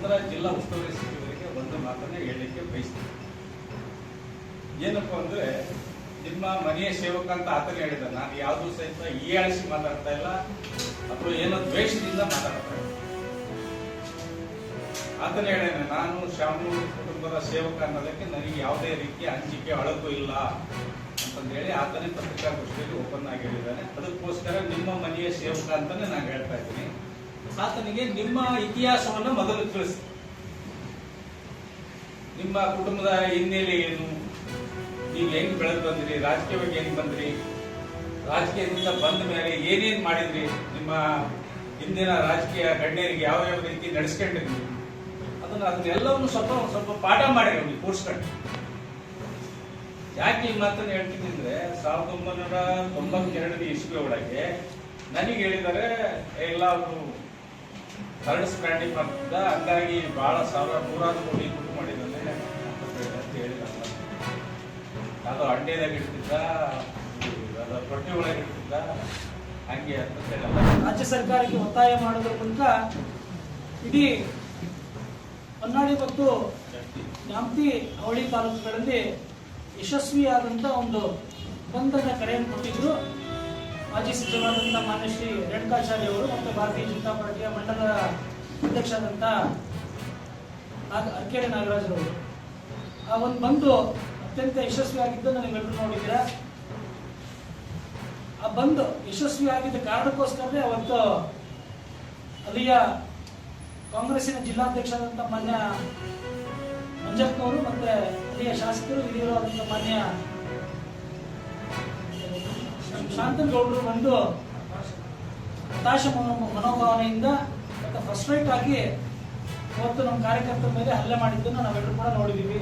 ನಂತರ ಜಿಲ್ಲಾ ಉಸ್ತುವಾರಿ ಸಚಿವರಿಗೆ ಒಂದು ಮಾತನ್ನ ಹೇಳಲಿಕ್ಕೆ ಬಯಸ್ತೀನಿ. ಏನಪ್ಪ ಅಂದ್ರೆ, ನಿಮ್ಮ ಮನೆಯ ಸೇವಕ ಅಂತ ಆತನೇ ಹೇಳಿದ. ನಾನು ಯಾವುದು ಸಹಿತ ಹೀಯಾಳಿಸಿ ಮಾತಾಡ್ತಾ ಇಲ್ಲ ಅಥವಾ ಏನೋ ದ್ವೇಷದಿಂದ ಮಾತಾಡ್ತಾ ಇಲ್ಲ. ಆತನೇ ಹೇಳಿದ, ನಾನು ಶಾಮನೂರು ಕುಟುಂಬದ ಸೇವಕ ಅನ್ನೋದಕ್ಕೆ ನನಗೆ ಯಾವುದೇ ರೀತಿಯ ಹಂಚಿಕೆ ಅಳಕು ಇಲ್ಲ ಅಂತಂದೇಳಿ ಆತನೇ ಪತ್ರಿಕಾಗೋಷ್ಠಿಯಲ್ಲಿ ಓಪನ್ ಆಗಿ ಹೇಳಿದ್ದಾನೆ. ಅದಕ್ಕೋಸ್ಕರ ನಿಮ್ಮ ಮನೆಯ ಸೇವಕ ಅಂತಾನೆ ನಾನು ಹೇಳ್ತಾ ಇದ್ದೀನಿ. ಆತನಿಗೆ ನಿಮ್ಮ ಇತಿಹಾಸವನ್ನು ಮೊದಲು ತಿಳಿಸಿ. ನಿಮ್ಮ ಕುಟುಂಬದ ಹಿನ್ನೆಲೆ ಏನು, ನೀವು ಹೆಂಗ್ ಬೆಳೆದು ಬಂದ್ರಿ, ರಾಜಕೀಯವಾಗಿ ಹೆಂಗ್ ಬಂದ್ರಿ, ರಾಜಕೀಯದಿಂದ ಬಂದ ಮೇಲೆ ಏನೇನ್ ಮಾಡಿದ್ರಿ, ನಿಮ್ಮ ಹಿಂದಿನ ರಾಜಕೀಯ ಗಣ್ಯರಿಗೆ ಯಾವ ಯಾವ ರೀತಿ ನಡೆಸ್ಕೊಂಡಿದ್ರಿ, ಅದನ್ನೆಲ್ಲವನ್ನು ಸ್ವಲ್ಪ ಪಾಠ ಮಾಡಿ ಅವ್ರಿಗೆ ಕೂರಿಸ್ಕೊಂಡು. ಯಾಕೆ ಈ ಮಾತನ್ನು ಹೇಳ್ತೀನಿ ಅಂದ್ರೆ, 1992 ಇಸ್ವಿ ಒಳಗೆ ನನಗೆ ಹೇಳಿದ್ದಾರೆ, ಎಲ್ಲ ಅವರು ಥರ್ಡ್ ಸ್ಟ್ಯಾಂಡಿಂಗ್ ಮಾಡ್ತಿದ್ದ, ಹಂಗಾಗಿ ಬಹಳ ನೂರಾರು ಕೋಟಿ ದುಡ್ಡು ಮಾಡಿದ್ದಾನೆ ಅಂತ ಹೇಳಿದಾರೆ. ಅದು ಅಡ್ಡೆದಾಗ ಇಡ್ತಿದ್ದ, ಅದು ತೊಟ್ಟಿ ಒಳಗೆ ಇಡ್ತಿದ್ದ, ಹಂಗೆ ಅಂತ ಹೇಳಲ್ಲ. ರಾಜ್ಯ ಸರ್ಕಾರಕ್ಕೆ ಒತ್ತಾಯ ಮಾಡೋದ್ರ ಮೂಲಕ ಇಡೀ ಹೊನ್ನಾಳಿ ಮತ್ತು ನ್ಯಾಮತಿ ಅವಳಿ ತಾಲೂಕುಗಳಲ್ಲಿ ಯಶಸ್ವಿಯಾದಂಥ ಒಂದು ಬಂಧನ ಕರೆಯನ್ನು ಕೊಟ್ಟಿದ್ರು ಮಾಜಿ ಸಚಿವರಾದಂಥ ಮಾನ್ಯ ಶ್ರೀ ರೇಣುಕಾಚಾರ್ಯ ಅವರು ಮತ್ತು ಭಾರತೀಯ ಜನತಾ ಪಾರ್ಟಿಯ ಮಂಡಲ ಅಧ್ಯಕ್ಷರಾದಂಥ ಅರ್ಕೆರೆ ನಾಗರಾಜರವರು. ಆ ಒಂದು ಬಂದು ಅತ್ಯಂತ ಯಶಸ್ವಿಯಾಗಿದ್ದನ್ನು ನೀವೆಲ್ಲರೂ ನೋಡಿದ್ದೀರಾ. ಆ ಬಂದು ಯಶಸ್ವಿಯಾಗಿದ್ದ ಕಾರಣಕ್ಕೋಸ್ಕರವೇ ಅವತ್ತು ಅಲ್ಲಿಯ ಕಾಂಗ್ರೆಸ್ಸಿನ ಜಿಲ್ಲಾಧ್ಯಕ್ಷರಾದಂಥ ಮಾನ್ಯ ಮಂಜಪ್ಪನವರು ಮತ್ತೆ ಅಲ್ಲಿಯ ಶಾಸಕರು ಹಿರಿಯರಾದಂಥ ಮಾನ್ಯ ಶಾಂತನಗೌಡರು ಬಂದು ಹತಾಶ ಮನೋಭಾವನೆಯಿಂದ ಮತ್ತು ಫ್ರಸ್ಟ್ರೇಟ್ ಆಗಿ ಅವತ್ತು ನಮ್ಮ ಕಾರ್ಯಕರ್ತರ ಮೇಲೆ ಹಲ್ಲೆ ಮಾಡಿದ್ದನ್ನು ನಾವೆಲ್ಲರೂ ಕೂಡ ನೋಡಿದ್ದೀವಿ.